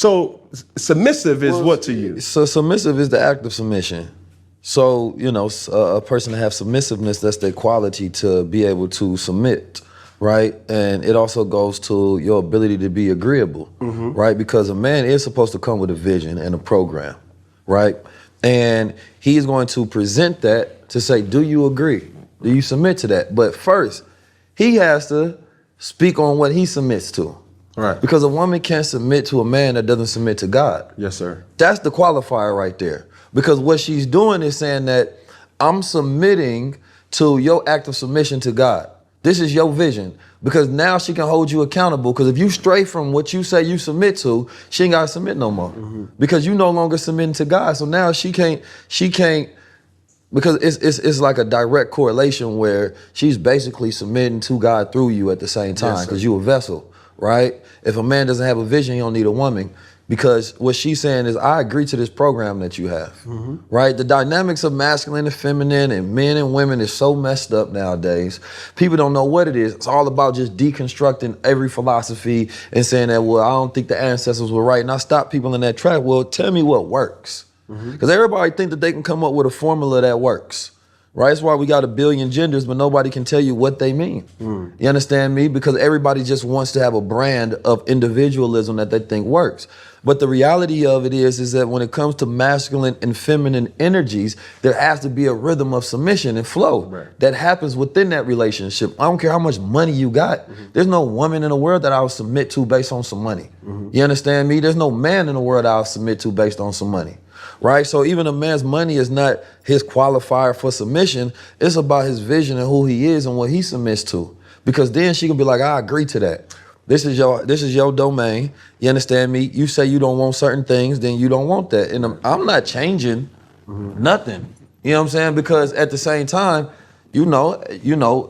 So submissive is what to you? So submissive is the act of submission. So, you know, a person that have submissiveness, that's their quality to be able to submit, right? And it also goes to your ability to be agreeable, right? Because a man is supposed to come with a vision and a program, right? And he's going to present that to say, do you agree? Do you submit to that? But first, he has to speak on what he submits to. Right. Because a woman can't submit to a man that doesn't submit to God. Yes, sir. That's the qualifier right there. Because what she's doing is saying that I'm submitting to your act of submission to God. This is your vision. Because now she can hold you accountable. Because if you stray from what you say you submit to, she ain't got to submit no more. Because you no longer submitting to God. So now she can't, because it's like a direct correlation where she's basically submitting to God through you at the same time. Because you a vessel, right? If a man doesn't have a vision, he don't need a woman. Because what she's saying is, I agree to this program that you have, right? The dynamics of masculine and feminine and men and women is so messed up nowadays. People don't know what it is. It's all about just deconstructing every philosophy and saying that, well, I don't think the ancestors were right. And I stop people in that track. Well, tell me what works. Because everybody think that they can come up with a formula that works. Right? That's why we got a billion genders, but nobody can tell you what they mean. You understand me? Because everybody just wants to have a brand of individualism that they think works. But the reality of it is that when it comes to masculine and feminine energies, there has to be a rhythm of submission and flow that happens within that relationship. I don't care how much money you got. There's no woman in the world that I'll submit to based on some money. You understand me? There's no man in the world I'll submit to based on some money. Right? So even a man's money is not his qualifier for submission. It's about his vision and who he is and what he submits to. Because then she can be like, I agree to that. This is your domain. You understand me? You say you don't want certain things, then you don't want that. And I'm not changing nothing. You know what I'm saying? Because at the same time, you know,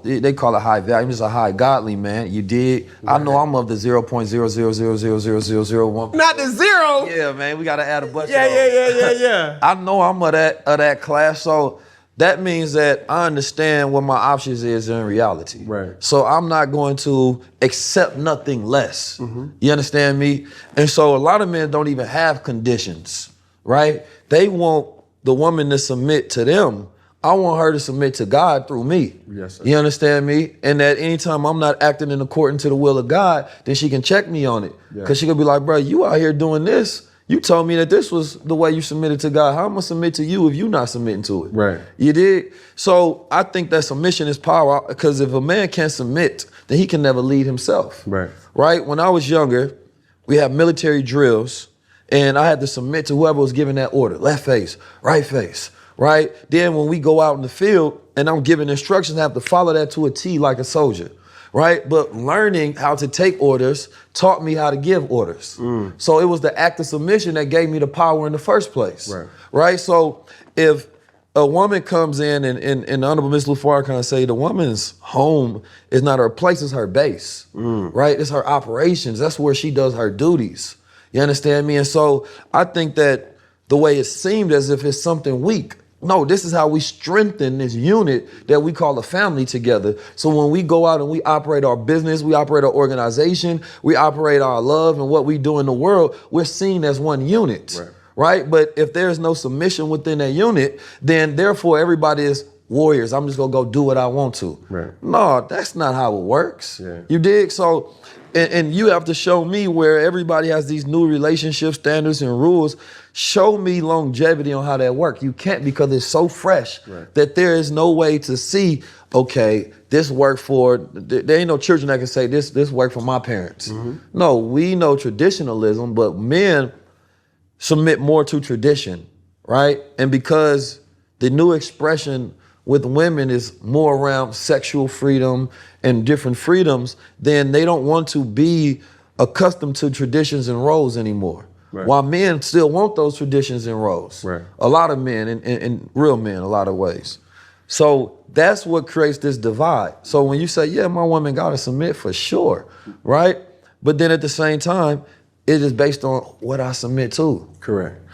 they call it high value. I'm just a high godly man. You dig? I know I'm of the 0.000000001. Not the zero. Yeah, man. We gotta add a bunch. Yeah. I know I'm of that class. So that means that I understand what my options is in reality. Right. So I'm not going to accept nothing less. You understand me? And so a lot of men don't even have conditions, right? They want the woman to submit to them. I want her to submit to God through me. Yes, sir. You understand me? And that anytime I'm not acting in accordance to the will of God, then she can check me on it. Because she can be like, bro, you out here doing this. You told me that this was the way you submitted to God. How am I going to submit to you if you're not submitting to it? Right. You did? So I think that submission is power, because if a man can't submit, then he can never lead himself. Right. Right? When I was younger, we had military drills, and I had to submit to whoever was giving that order. Left face, right face. Right? Then when we go out in the field and I'm giving instructions, I have to follow that to a T like a soldier. Right? But learning how to take orders taught me how to give orders. So it was the act of submission that gave me the power in the first place. Right? So if a woman comes in and the Honorable Ms. Farrakhan say the woman's home is not her place, it's her base. Right? It's her operations. That's where she does her duties. You understand me? And so I think that the way it seemed as if it's something weak. No, this is how we strengthen this unit that we call a family together. So when we go out and we operate our business, we operate our organization, we operate our love and what we do in the world, we're seen as one unit, right? But if there's no submission within that unit, then therefore everybody is warriors. I'm just gonna go do what I want to. No, that's not how it works. You dig? So, and you have to show me where everybody has these new relationship standards and rules. Show me longevity on how that works. You can't, because it's so fresh that there is no way to see, okay, this worked for, there ain't no children that can say this worked for my parents. No, we know traditionalism, but men submit more to tradition, right? And because the new expression with women is more around sexual freedom and different freedoms, then they don't want to be accustomed to traditions and roles anymore. While men still want those traditions and roles. A lot of men, and real men, a lot of ways. So that's what creates this divide. So when you say, yeah, my woman gotta submit, for sure, right? But then at the same time, it is based on what I submit to. Correct.